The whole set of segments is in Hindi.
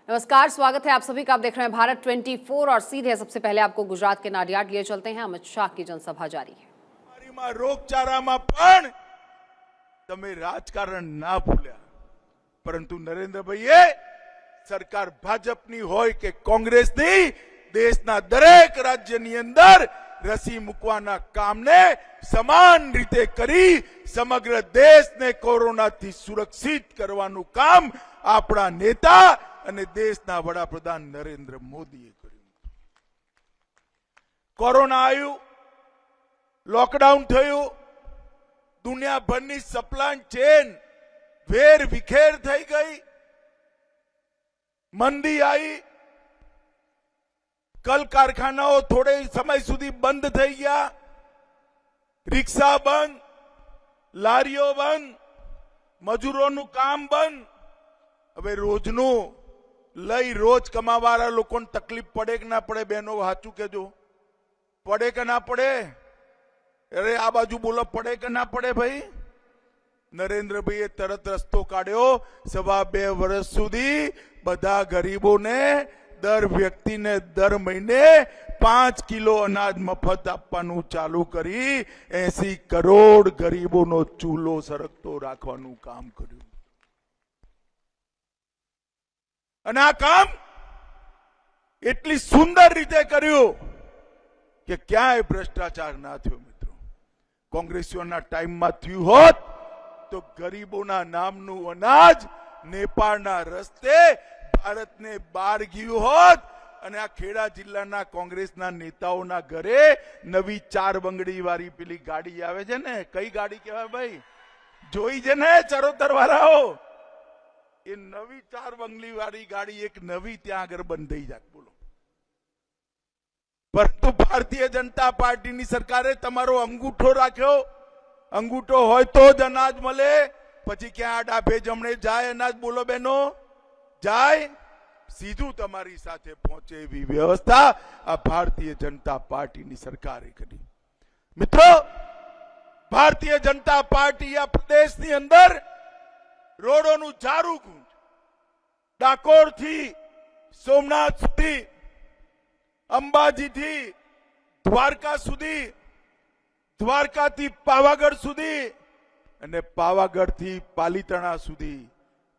नमस्कार, स्वागत है आप सभी का। आप देख रहे हैं भारत 24 और सीधे सबसे पहले आपको गुजरात के नाडियाड लिए चलते हैं। अमित शाह की जनसभा जारी है। रोगचाराમાં પણ તમે રાજકારણ ના ભૂલ્યા, પરંતુ નરેન્દ્રભાઈએ સરકાર ભાજપની હોય કે કોંગ્રેસની દેશના દરેક રાજ્યની અંદર રસી મૂકવાના કામને સમાન રીતે કરી સમગ્ર દેશને કોરોનાથી સુરક્ષિત કરવાનું કામ આપણા નેતા અને દેશના વડાપ્રધાન નરેન્દ્ર મોદીએ કર્યું। કોરોના આવ્યું, लॉकडाउन थयो, दुनियाभरनी सप्लाई चेन वेर विखेर थई गई, मंदी आई, कल कारखानाओ थोड़े समय सुधी बंद थई गया, रिक्शा बंद, लारीओ बंद, मजूरोनुं काम बंद। हवे रोजनु लई रोज कमावाळा लोकोने तकलीफ पड़े के ना पड़े? बहनों हाचू कहेजो, पड़े के ना पड़े? अरे आ बाजू बोलो, पड़े के ना पड़े भाई? नरेंद्रभाई तरत रस्तो काढ्यो। 2.5 वर्ष सुधी बधा गरीबों ने दर व्यक्ति ने दर महीने 5 किलो अनाज मफत आपवानुं चालू करी 80 करोड़ गरीबों नो चूलो सरकतो राखवानुं काम कर्युं। अने आ काम एटली सुंदर रीते कर्युं के क्यांय भ्रष्टाचार ना थयो। कांग्रेसियोना टाइम में थयुं होत तो गरीबोना नामनु अनाज नेपाळना रस्ते भारत ने बहार गयुं होत अने आ खेड़ा जिल्लाना कांग्रेसना नेताओना घरे नवी 4 बंगड़ी वाली पेली गाड़ी आवे छे ने, कई गाड़ी कहेवाय भाई? जोई छे ने चरोतर वाळाओ? ए नवी 4 बंगली वाली गाड़ी एक नवी त्यां आगळ बंध थई जात। बोलो, परंतु भारतीय जनता पार्टी नी सरकारे तमारो अंगूठो राख्यो। अंगूठो होय तो ज अनाज मळे, पछी क्या डाभे जमणे जाय अनाज? बोलो बहनो, जाय सीधू तमारी साथे पहुंचे एवी व्यवस्था आ भारतीय जनता पार्टी नी सरकारे करी। मित्रों, भारतीय जनता पार्टी आ प्रदेश नी अंदर रोडोनुं जारू गूंज, डाकोर थी सोमनाथ सुधी, अंबाजी थी द्वारका सुधी, द्वारका थी पावागढ़ सुधी अने पावागढ़ थी पालीताणा सुधी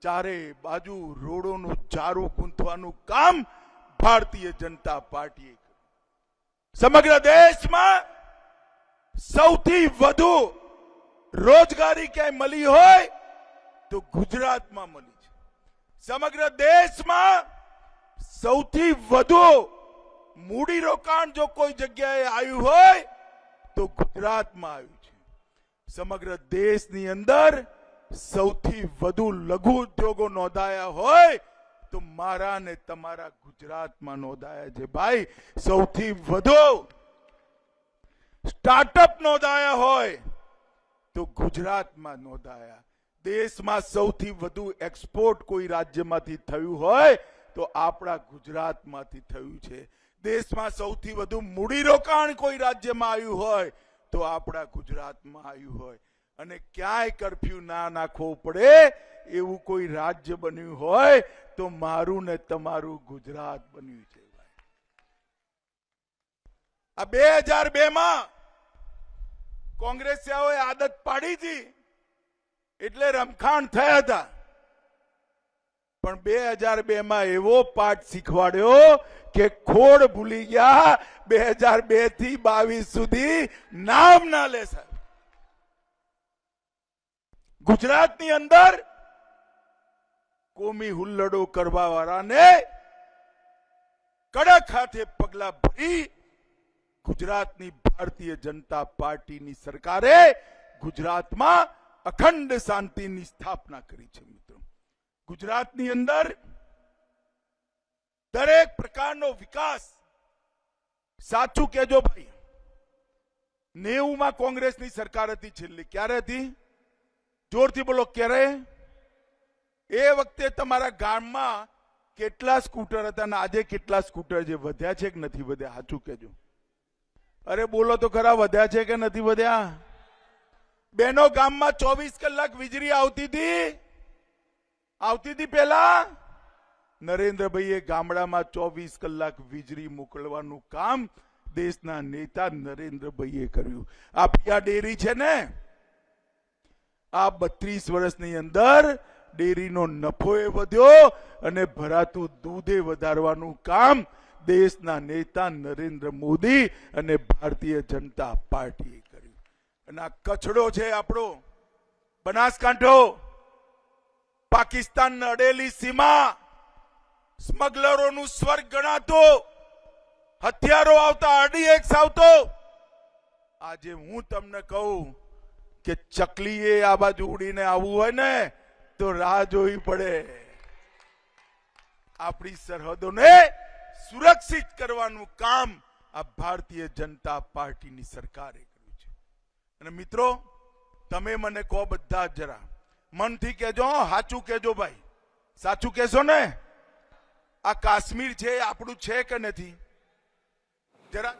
चारे बाजू रोडोनुं जारू गूंथवानुं काम भारतीय जनता पार्टीए कर्युं। समग्र देश में सौथी वधु रोजगारी क्या मळी होय तो गुजरात में मळी छे। समग्र देश में सौथी वधु मूडी रोकाण जो कोई जग्याए आयु होय तो गुजरात में आयु छे। समग्र देश नी अंदर सौथी वधु लघु उद्योगों नोंधाया होय तो मारा ने तमारा गुजरात में नोंधाया छे। भाई, सौथी वधु स्टार्टअप नोंधाया होय तो गुजरात में नोंधाया। देश में सौथी वधु एक्सपोर्ट कोई राज्य मांथी थयुं होय तो आपड़ा गुजरात मांथी थयुं छे। देश में सौथी वधु मूडीरोकाण कोई राज्य में आयु होय तो आपड़ा गुजरात में आयु होय। अने क्यांय कर्फ्यू ना नाखवो पड़े एवं कोई राज्य बन्युं होय तो मारू ने तमारू गुजरात बन्युं छे। आ 2002 में कांग्रेसियाओए आदत पाड़ी थी एटले रमखाण थया था, पण 2002 में एवो पाठ शीखवाड्यो के खोड़ भूली गया। 2002 थी 22 सुधी नाम ना ले साहब। गुजरात नी अंदर कोमी हुल्लड़ो करवा वाळा ने कड़क हाथे पगला भरी गुजरात नी भारतीय जनता पार्टी नी सरकारे गुजरात में अखंड शांति नी स्थापना करी छे। मित्रों, गुजरात नी अंदर दरेक प्रकारनो विकास साचू कहेजो भाई। 90 में कांग्रेस नी सरकार हती छेल्ली, क्यारे हती? जोरथी बोलो, क्यारे? ए वखते तमारा गाममां केटला स्कूटर हता ने आजे केटला स्कूटर जे वध्या छे के नथी वध्या? साचू कहेजो। अरे बोलो तो खरा, वध्या छे के नथी वध्या? बहनों, गाममां 24 कलाक वीजળી આવતી હતી? આવતી હતી? પહેલા નરેન્દ્રભાઈએ ગામડામાં 24 કલાક વીજળી મોકલવાનું કામ દેશના નેતા નરેન્દ્રભાઈએ કર્યું. આપણી આ ડેરી છે ને, આ 32 વર્ષની અંદર ડેરીનો નફો એ વધ્યો અને ભરાતું દૂધે વધારવાનું કામ દેશના નેતા નરેન્દ્ર મોદી અને ભારતીય જનતા પાર્ટીએ કર્યું. અને આ કચડો છે આપણો બનાસકાંઠો, પાકિસ્તાન અડેલી સીમા, સ્મગલરોનું સ્વર્ગ ગણાતો, હથિયારો આવતા, RDX આવતો. આજે હું તમને કહું કે ચકલીએ આ બાજુ ઉડીને આવવું હોય ને તો રાહ જોવી પડે. આપણી સરહદોને સુરક્ષિત કરવાનું કામ આ ભારતીય જનતા પાર્ટીની સરકારે કર્યું છે. અને મિત્રો, તમે મને કહો બધા જરા મનથી કહેજો, સાચું કહેજો ભાઈ, સાચું કહેશો ને? આ કાશ્મીર છે આપણું છે કે નથી? जरा।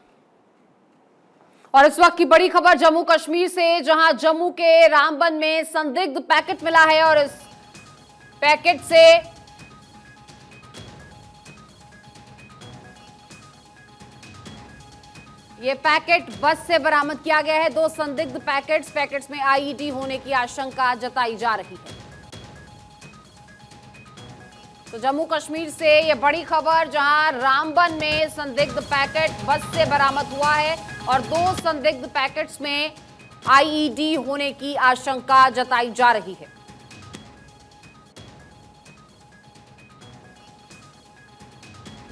और इस वक्त की बड़ी खबर जम्मू कश्मीर से, जहां जम्मू के रामबन में संदिग्ध पैकेट मिला है और इस पैकेट से ये पैकेट बस से बरामद किया गया है. 2 संदिग्ध पैकेट्स में आईईडी होने की आशंका जताई जा रही है. तो जम्मू कश्मीर से ये बड़ी खबर, जहां रामबन में संदिग्ध पैकेट बस से बरामद हुआ है और 2 संदिग्ध पैकेट्स में आईईडी होने की आशंका जताई जा रही है.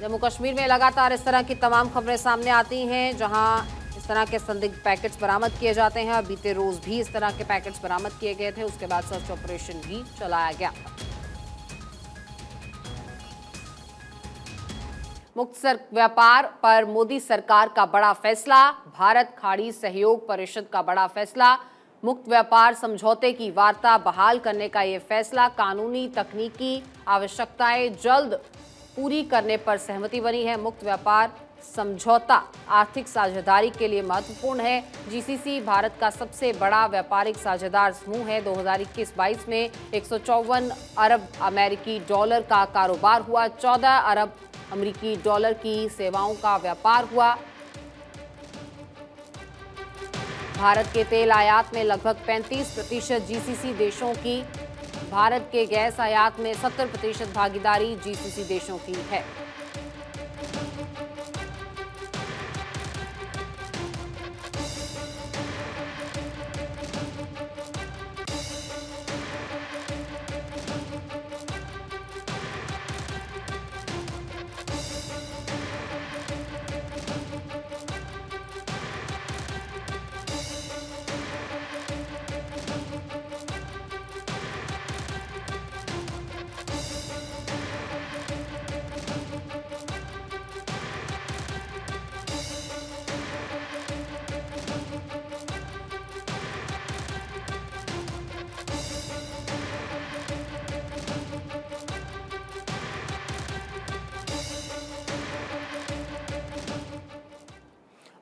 जम्मू कश्मीर में लगातार इस तरह की तमाम खबरें सामने आती हैं, जहां इस तरह के संदिग्ध पैकेट्स बरामद किए जाते हैं. और बीते रोज भी इस तरह के पैकेट्स बरामद किए गए थे. उसके बाद सर्च ऑपरेशन भी चलाया गया. मुक्त व्यापार पर मोदी सरकार का बड़ा फैसला, भारत खाड़ी सहयोग परिषद का बड़ा फैसला. मुक्त व्यापार समझौते की वार्ता बहाल करने का ये फैसला, कानूनी तकनीकी आवश्यकताएं जल्द पूरी करने पर सहमति बनी है. मुक्त व्यापार समझौता आर्थिक साझेदारी के लिए महत्वपूर्ण है. जीसीसी भारत का सबसे बड़ा व्यापारिक साझेदार समूह है. 2021-22 में 154 अरब अमेरिकी डॉलर का कारोबार हुआ. 14 अरब अमेरिकी डॉलर की सेवाओं का व्यापार हुआ. भारत के तेल आयात में लगभग 35% जीसीसी देशों की, भारत के गैस आयात में 70% भागीदारी जीसीसी देशों की है.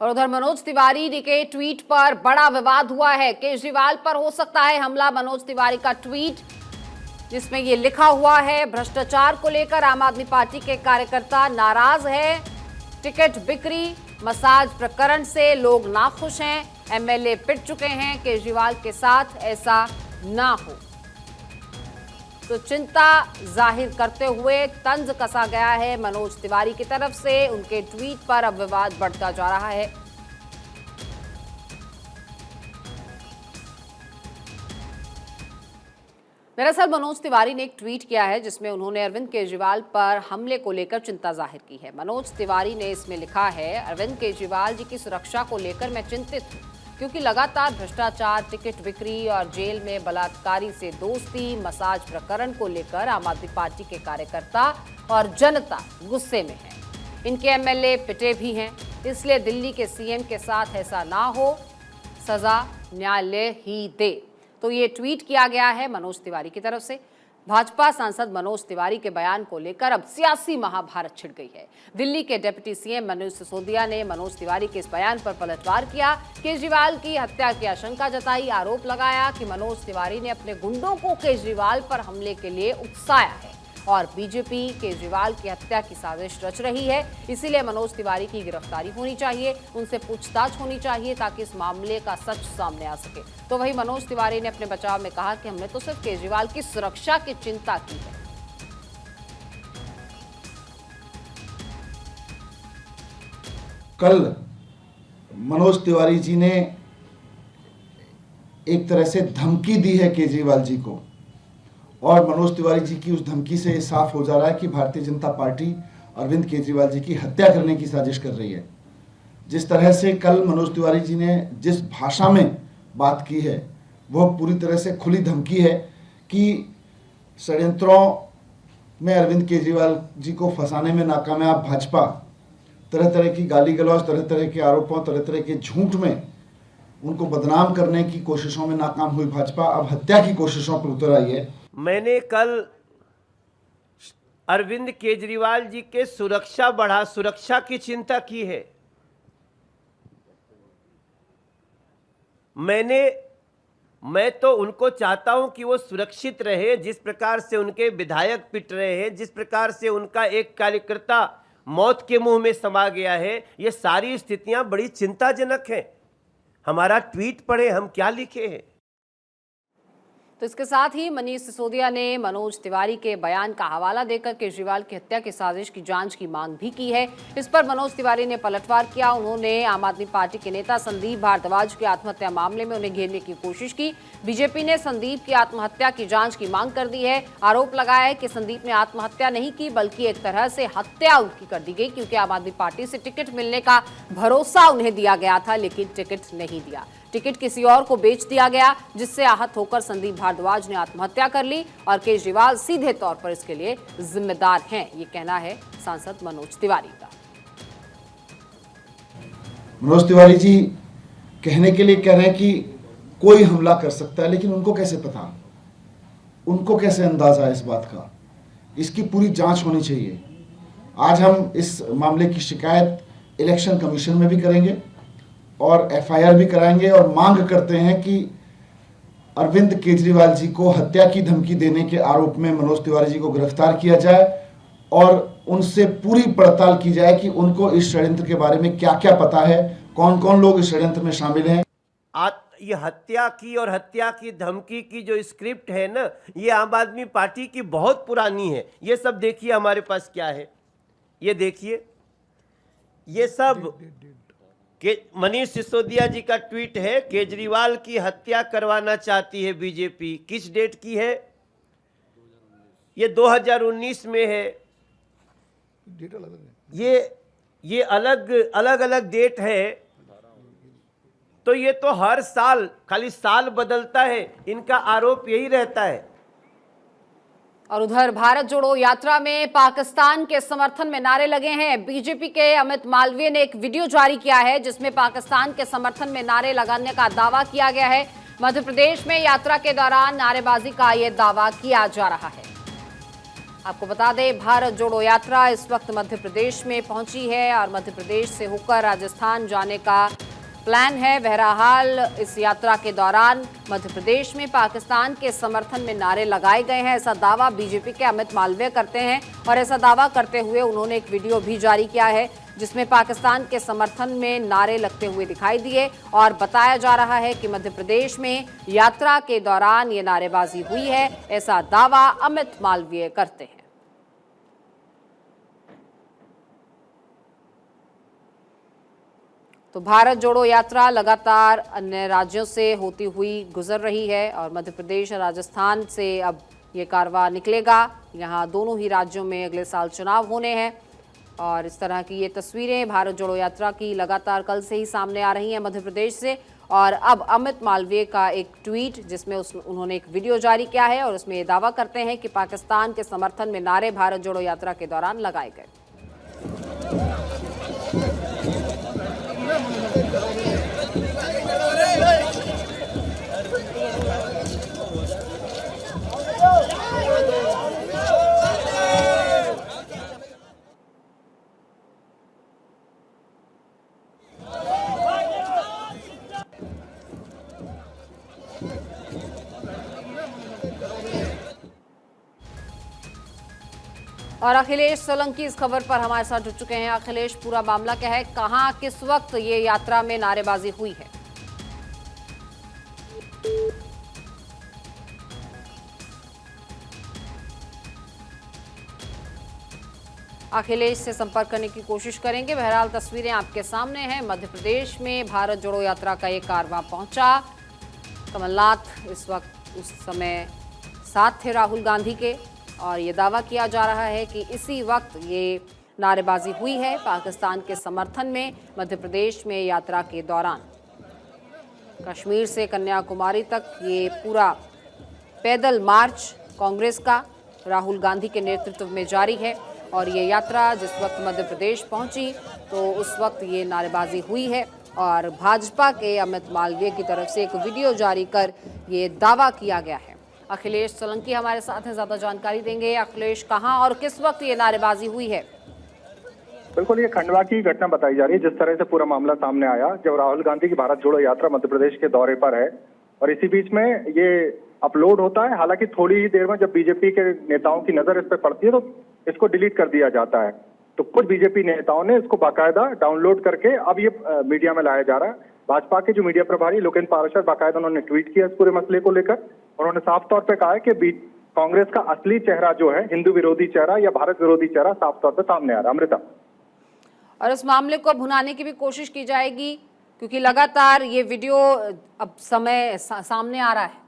और उधर मनोज तिवारी के ट्वीट पर बड़ा विवाद हुआ है. केजरीवाल पर हो सकता है हमला. मनोज तिवारी का ट्वीट जिसमें ये लिखा हुआ है, भ्रष्टाचार को लेकर आम आदमी पार्टी के कार्यकर्ता नाराज है. टिकट बिक्री मसाज प्रकरण से लोग नाखुश हैं. एमएलए पिट चुके हैं. केजरीवाल के साथ ऐसा ना हो. तो चिंता जाहिर करते हुए तंज कसा गया है मनोज तिवारी की तरफ से. उनके ट्वीट पर अब विवाद बढ़ता जा रहा है. दरअसल मनोज तिवारी ने एक ट्वीट किया है जिसमें उन्होंने अरविंद केजरीवाल पर हमले को लेकर चिंता जाहिर की है. मनोज तिवारी ने इसमें लिखा है, अरविंद केजरीवाल जी की सुरक्षा को लेकर मैं चिंतित हूं, क्योंकि लगातार भ्रष्टाचार, टिकट बिक्री और जेल में बलात्कारी से दोस्ती, मसाज प्रकरण को लेकर आम आदमी पार्टी के कार्यकर्ता और जनता गुस्से में है. इनके एमएलए पिटे भी हैं. इसलिए दिल्ली के सीएम के साथ ऐसा ना हो, सजा न्यायालय ही दे. तो ये ट्वीट किया गया है मनोज तिवारी की तरफ से. भाजपा सांसद मनोज तिवारी के बयान को लेकर अब सियासी महाभारत छिड़ गई है. दिल्ली के डिप्टी सीएम मनोज सिसोदिया ने मनोज तिवारी के इस बयान पर पलटवार किया. केजरीवाल की हत्या की आशंका जताई. आरोप लगाया कि मनोज तिवारी ने अपने गुंडों को केजरीवाल पर हमले के लिए उकसाया है. और बीजेपी केजरीवाल की हत्या की साजिश रच रही है। इसीलिए मनोज तिवारी की गिरफ्तारी होनी चाहिए, उनसे पूछताछ होनी चाहिए ताकि इस मामले का सच सामने आ सके। तो वहीं मनोज तिवारी ने अपने बचाव में कहा कि हमने तो सिर्फ केजरीवाल की सुरक्षा की चिंता की है। कल मनोज तिवारी जी ने एक तरह से धमकी दी है केजरीवाल जी को, और मनोज तिवारी जी की उस धमकी से साफ हो जा रहा है कि भारतीय जनता पार्टी अरविंद केजरीवाल जी की हत्या करने की साजिश कर रही है। जिस तरह से कल मनोज तिवारी जी ने जिस भाषा में बात की है, वह पूरी तरह से खुली धमकी है कि षड्यंत्रों में अरविंद केजरीवाल जी को फंसाने में नाकामयाब भाजपा तरह तरह की गाली गलौज, तरह तरह के आरोपों, तरह तरह के झूठ में उनको बदनाम करने की कोशिशों में नाकाम हुई भाजपा अब हत्या की कोशिशों पर उतर आई है। मैंने कल अरविंद केजरीवाल जी के सुरक्षा की चिंता की है। मैं तो उनको चाहता हूं कि वो सुरक्षित रहे। जिस प्रकार से उनके विधायक पिट रहे हैं, जिस प्रकार से उनका एक कार्यकर्ता मौत के मुंह में समा गया है, ये सारी स्थितियां बड़ी चिंताजनक हैं। हमारा ट्वीट पढ़े, हम क्या लिखे हैं। तो इसके साथ ही मनीष सिसोदिया ने मनोज तिवारी के बयान का हवाला देकर केजरीवाल की हत्या की साजिश की जांच की मांग भी की है। इस पर मनोज तिवारी ने पलटवार किया। उन्होंने आम आदमी पार्टी के नेता संदीप भारद्वाज की आत्महत्या मामले में उन्हें घेरने की कोशिश की। बीजेपी ने संदीप की आत्महत्या की जांच की मांग कर दी है। आरोप लगाया है कि संदीप ने आत्महत्या नहीं की, बल्कि एक तरह से हत्या उनकी कर दी गई, क्योंकि आम आदमी पार्टी से टिकट मिलने का भरोसा उन्हें दिया गया था, लेकिन टिकट नहीं दिया। टिकट किसी और को बेच दिया गया, जिससे आहत होकर संदीप भारद्वाज ने आत्महत्या कर ली और केजरीवाल सीधे तौर पर इसके लिए जिम्मेदार हैं, ये कहना है सांसद मनोज तिवारी का। मनोज तिवारी जी कहने के लिए कह रहे हैं कि कोई हमला कर सकता है, लेकिन उनको कैसे पता, उनको कैसे अंदाजा है इस बात का? इसकी पूरी जांच होनी चाहिए। आज हम इस मामले की शिकायत इलेक्शन कमीशन में भी करेंगे और एफआईआर भी कराएंगे और मांग करते हैं कि अरविंद केजरीवाल जी को हत्या की धमकी देने के आरोप में मनोज तिवारी जी को गिरफ्तार किया जाए और उनसे पूरी पड़ताल की जाए कि उनको इस षड्यंत्र के बारे में क्या क्या पता है, कौन कौन लोग इस षड्यंत्र में शामिल हैं। ये हत्या की और हत्या की धमकी की जो स्क्रिप्ट है ना, ये आम आदमी पार्टी की बहुत पुरानी है। ये सब देखिए हमारे पास क्या है, ये देखिए, ये सब मनीष सिसोदिया जी का ट्वीट है। केजरीवाल की हत्या करवाना चाहती है बीजेपी। किस डेट की है? ये 2019 में है। ये अलग अलग डेट है। तो ये तो हर साल खाली साल बदलता है, इनका आरोप यही रहता है। और उधर भारत जोड़ो यात्रा में पाकिस्तान के समर्थन में नारे लगे हैं। बीजेपी के अमित मालवीय ने एक वीडियो जारी किया है जिसमें पाकिस्तान के समर्थन में नारे लगाने का दावा किया गया है। मध्य प्रदेश में यात्रा के दौरान नारेबाजी का यह दावा किया जा रहा है। आपको बता दें, भारत जोड़ो यात्रा इस वक्त मध्य प्रदेश में पहुंची है और मध्य प्रदेश से होकर राजस्थान जाने का प्लान है। बहरहाल इस यात्रा के दौरान मध्य प्रदेश में पाकिस्तान के समर्थन में नारे लगाए गए हैं, ऐसा दावा बीजेपी के अमित मालवीय करते हैं। और ऐसा दावा करते हुए उन्होंने एक वीडियो भी जारी किया है जिसमें पाकिस्तान के समर्थन में नारे लगते हुए दिखाई दिए और बताया जा रहा है कि मध्य प्रदेश में यात्रा के दौरान ये नारेबाजी हुई है, ऐसा दावा अमित मालवीय करते हैं। तो भारत जोड़ो यात्रा लगातार अन्य राज्यों से होती हुई गुजर रही है और मध्य प्रदेश और राजस्थान से अब ये कारवां निकलेगा। यहाँ दोनों ही राज्यों में अगले साल चुनाव होने हैं और इस तरह की ये तस्वीरें भारत जोड़ो यात्रा की लगातार कल से ही सामने आ रही हैं मध्य प्रदेश से। और अब अमित मालवीय का एक ट्वीट जिसमें उन्होंने एक वीडियो जारी किया है और उसमें ये दावा करते हैं कि पाकिस्तान के समर्थन में नारे भारत जोड़ो यात्रा के दौरान लगाए गए। और अखिलेश सोलंकी इस खबर पर हमारे साथ जुड़ चुके हैं। अखिलेश, पूरा मामला क्या है, कहां किस वक्त ये यात्रा में नारेबाजी हुई है? अखिलेश से संपर्क करने की कोशिश करेंगे। बहरहाल तस्वीरें आपके सामने हैं। मध्य प्रदेश में भारत जोड़ो यात्रा का एक कारवां पहुंचा। कमलनाथ इस वक्त उस समय साथ थे राहुल गांधी के, और ये दावा किया जा रहा है कि इसी वक्त ये नारेबाजी हुई है पाकिस्तान के समर्थन में मध्य प्रदेश में यात्रा के दौरान। कश्मीर से कन्याकुमारी तक ये पूरा पैदल मार्च कांग्रेस का राहुल गांधी के नेतृत्व में जारी है, और ये यात्रा जिस वक्त मध्य प्रदेश पहुंची तो उस वक्त ये नारेबाजी हुई है, और भाजपा के अमित मालवीय की तरफ से एक वीडियो जारी कर ये दावा किया गया है। अखिलेश सोलंकी हमारे साथ हैं, ज़्यादा जानकारी देंगे। अखिलेश, कहां और किस वक्त ये नारेबाजी हुई है? बिल्कुल, ये खंडवा की घटना बताई जा रही है। जिस तरह से पूरा मामला सामने आया, जब राहुल गांधी की भारत जोड़ो यात्रा मध्य प्रदेश के दौरे पर है और इसी बीच में ये अपलोड होता है। हालांकि थोड़ी ही देर में जब बीजेपी के नेताओं की नजर इस पर पड़ती है तो इसको डिलीट कर दिया जाता है। तो कुछ बीजेपी नेताओं ने इसको बाकायदा डाउनलोड करके अब ये मीडिया में लाया जा रहा है। भाजपा के जो मीडिया प्रभारी लोकेंद्र पाराशर बाकायदा उन्होंने ट्वीट किया इस पूरे मसले को लेकर। उन्होंने साफ तौर पर कहा है कि कांग्रेस का असली चेहरा जो है, हिंदू विरोधी चेहरा या भारत विरोधी चेहरा, साफ तौर पर सामने आ रहा है। अमृता, और इस मामले को भुनाने की भी कोशिश की जाएगी, क्योंकि लगातार ये वीडियो अब सामने आ रहा है।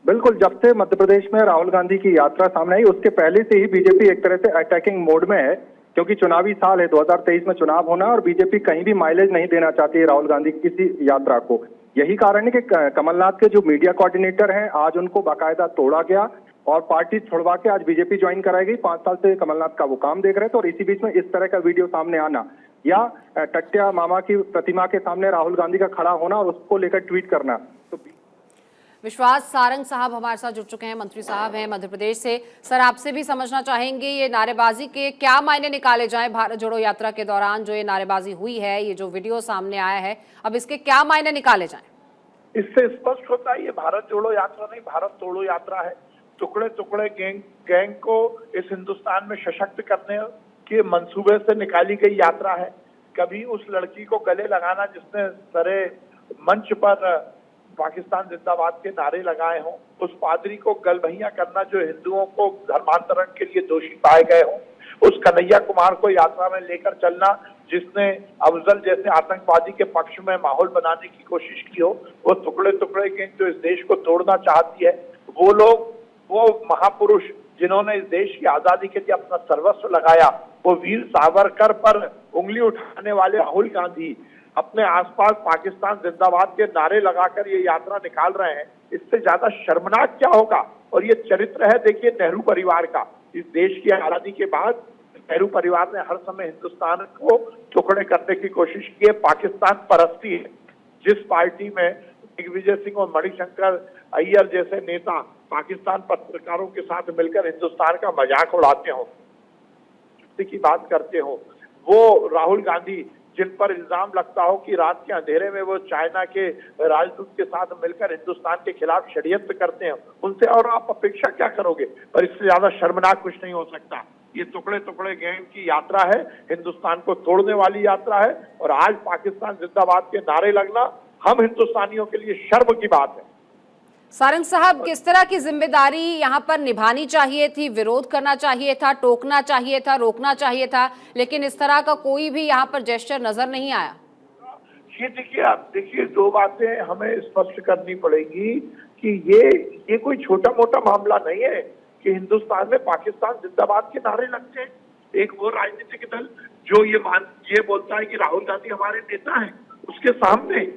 बिल्कुल, जब से मध्य प्रदेश में राहुल गांधी की यात्रा सामने आई उसके पहले से ही बीजेपी एक तरह से अटैकिंग मोड में है, क्योंकि चुनावी साल है, 2023 में चुनाव होना और बीजेपी कहीं भी माइलेज नहीं देना चाहती है राहुल गांधी की किसी यात्रा को। यही कारण है कि कमलनाथ के जो मीडिया कोऑर्डिनेटर हैं, आज उनको बाकायदा तोड़ा गया और पार्टी छुड़वा के आज बीजेपी ज्वाइन कराई गई। 5 साल से कमलनाथ का वो काम देख रहे थे, और इसी बीच में इस तरह का वीडियो सामने आना या टट्टिया मामा की प्रतिमा के सामने राहुल गांधी का खड़ा होना और उसको लेकर ट्वीट करना। तो विश्वास सारंग साहब हमारे साथ जुड़ चुके हैं, मंत्री साहब हैं मध्य प्रदेश से। सर, आपसे भी समझना चाहेंगे ये नारेबाजी के क्या मायने निकाले जाएं भारत जोड़ो यात्रा के दौरान जो ये नारेबाजी हुई है, ये जो वीडियो सामने आया है, अब इसके क्या मायने निकाले जाएं? इससे स्पष्ट होता है ये भारत जोड़ो यात्रा नहीं, भारत तोड़ो यात्रा है। टुकड़े टुकड़े गैंग को इस हिंदुस्तान में सशक्त करने के मंसूबे से निकाली गई यात्रा है। कभी उस लड़की को गले लगाना जिसने सरे मंच पर पाकिस्तान जिंदाबाद के नारे लगाए हों, उस पादरी को गलभैया करना जो हिंदुओं को धर्मांतरण के लिए दोषी पाए गए हों, उस कन्हैया कुमार को यात्रा में लेकर चलना जिसने अफजल जैसे आतंकवादी के पक्ष में माहौल बनाने की कोशिश की हो, वो टुकड़े टुकड़े गैंग जो इस देश को तोड़ना चाहती है, वो लोग, वो महापुरुष जिन्होंने इस देश की आजादी के लिए अपना सर्वस्व लगाया, वो वीर सावरकर पर उंगली उठाने वाले राहुल गांधी अपने आसपास पाकिस्तान जिंदाबाद के नारे लगाकर ये यात्रा निकाल रहे हैं। इससे ज्यादा शर्मनाक क्या होगा? और ये चरित्र है, देखिए, नेहरू परिवार का। इस देश की आजादी के बाद नेहरू परिवार ने हर समय हिंदुस्तान को टुकड़े करने की कोशिश की है। पाकिस्तान परस्ती है। जिस पार्टी में दिग्विजय सिंह और मणिशंकर अय्यर जैसे नेता पाकिस्तान पत्रकारों के साथ मिलकर हिंदुस्तान का मजाक उड़ाते हो, की बात करते हो, वो राहुल गांधी जिन पर इल्जाम लगता हो कि रात के अंधेरे में वो चाइना के राजदूत के साथ मिलकर हिंदुस्तान के खिलाफ षड्यंत्र करते हैं, उनसे और आप अपेक्षा क्या करोगे? पर इससे ज्यादा शर्मनाक कुछ नहीं हो सकता। ये टुकड़े टुकड़े गैंग की यात्रा है, हिंदुस्तान को तोड़ने वाली यात्रा है, और आज पाकिस्तान जिंदाबाद के नारे लगना हम हिंदुस्तानियों के लिए शर्म की बात है। सारंग साहब, किस तरह की जिम्मेदारी यहाँ पर निभानी चाहिए थी? विरोध करना चाहिए था, टोकना चाहिए था, रोकना चाहिए था, लेकिन इस तरह का कोई भी यहाँ पर जेस्चर नजर नहीं आया। ये देखिए, आप देखिए, 2 बातें हमें स्पष्ट करनी पड़ेगी कि ये कोई छोटा मोटा मामला नहीं है कि हिंदुस्तान में पाकिस्तान जिंदाबाद के नारे लगते हैं। एक वो राजनीतिक दल जो ये बोलता है कि राहुल गांधी हमारे नेता हैं, उसके सामने,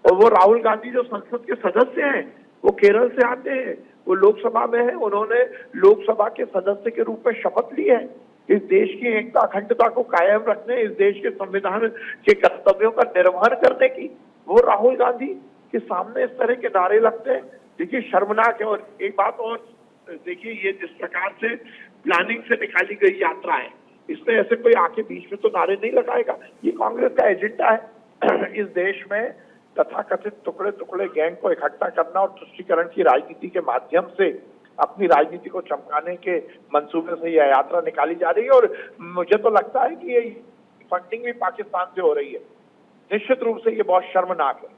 और वो राहुल गांधी जो संसद के सदस्य हैं, वो केरल से आते हैं, वो लोकसभा में है, उन्होंने लोकसभा के सदस्य के रूप में शपथ ली है इस देश की एकता अखंडता को कायम रखने, इस देश के संविधान के कर्तव्यों का निर्वहन करने की। वो राहुल गांधी के सामने इस तरह के नारे लगते हैं, देखिए, शर्मनाक है। और एक बात और देखिए, ये जिस प्रकार से प्लानिंग से निकाली गई यात्रा है, इसमें ऐसे कोई आके बीच में तो नारे नहीं लगाएगा। ये कांग्रेस का एजेंडा है इस देश में तथाकथित टुकड़े टुकड़े गैंग को इकट्ठा करना और तुष्टीकरण की राजनीति के माध्यम से अपनी राजनीति को चमकाने के मंसूबे से यह यात्रा निकाली जा रही है। और मुझे तो लगता है कि ये फंडिंग भी पाकिस्तान से हो रही है। निश्चित रूप से ये बहुत शर्मनाक है।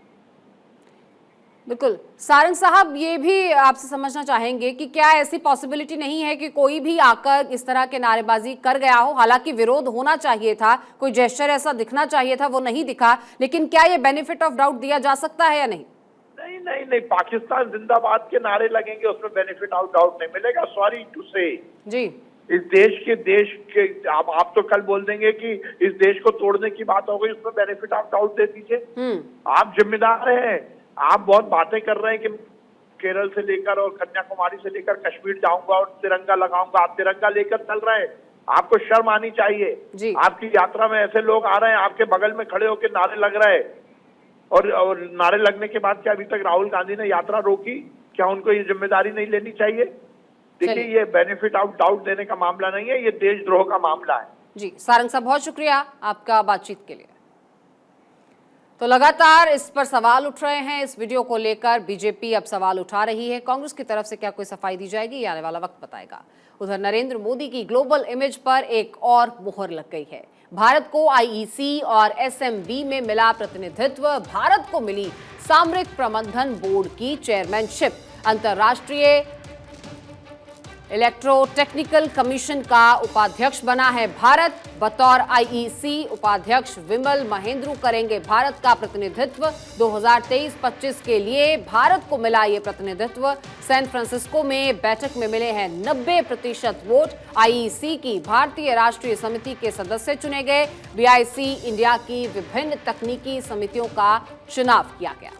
बिल्कुल। सारंग साहब, ये भी आपसे समझना चाहेंगे कि क्या ऐसी पॉसिबिलिटी नहीं है कि कोई भी आकर इस तरह के नारेबाजी कर गया हो? हालांकि विरोध होना चाहिए था, कोई जेस्चर ऐसा दिखना चाहिए था, वो नहीं दिखा, लेकिन क्या ये बेनिफिट ऑफ डाउट दिया जा सकता है या नहीं? नहीं, पाकिस्तान जिंदाबाद के नारे लगेंगे, उसमें बेनिफिट ऑफ डाउट नहीं मिलेगा। सॉरी टू से जी, इस देश के आप तो कल बोल देंगे कि इस देश को तोड़ने की बात हो गई, उसमें बेनिफिट ऑफ डाउट दे दीजिए। आप जिम्मेदार हैं। आप बहुत बातें कर रहे हैं कि केरल से लेकर और कन्याकुमारी से लेकर कश्मीर जाऊंगा और तिरंगा लगाऊंगा। आप तिरंगा लेकर चल रहे हैं, आपको शर्म आनी चाहिए। आपकी यात्रा में ऐसे लोग आ रहे हैं, आपके बगल में खड़े होकर नारे लग रहे हैं, और नारे लगने के बाद क्या अभी तक राहुल गांधी ने यात्रा रोकी? क्या उनको ये जिम्मेदारी नहीं लेनी चाहिए? देखिए, ये बेनिफिट ऑफ डाउट देने का मामला नहीं है, ये देशद्रोह का मामला है। जी सारंग साहब, बहुत शुक्रिया आपका बातचीत के लिए। तो लगातार इस पर सवाल उठ रहे हैं। इस वीडियो को लेकर बीजेपी अब सवाल उठा रही है। कांग्रेस की तरफ से क्या कोई सफाई दी जाएगी, ये आने वाला वक्त बताएगा। उधर नरेंद्र मोदी की ग्लोबल इमेज पर एक और मुहर लग गई है। भारत को आईईसी और एसएमबी में मिला प्रतिनिधित्व, भारत को मिली सामरिक प्रबंधन बोर्ड की चेयरमैनशिप, अंतर्राष्ट्रीय इलेक्ट्रो टेक्निकल कमीशन का उपाध्यक्ष बना है भारत। बतौर आईईसी उपाध्यक्ष विमल महेंद्रू करेंगे भारत का प्रतिनिधित्व। 2023-25 के लिए भारत को मिला ये प्रतिनिधित्व। सैन फ्रांसिस्को में बैठक में मिले हैं 90% वोट। आईईसी की भारतीय राष्ट्रीय समिति के सदस्य चुने गए। बीआईसी इंडिया की विभिन्न तकनीकी समितियों का चुनाव किया गया।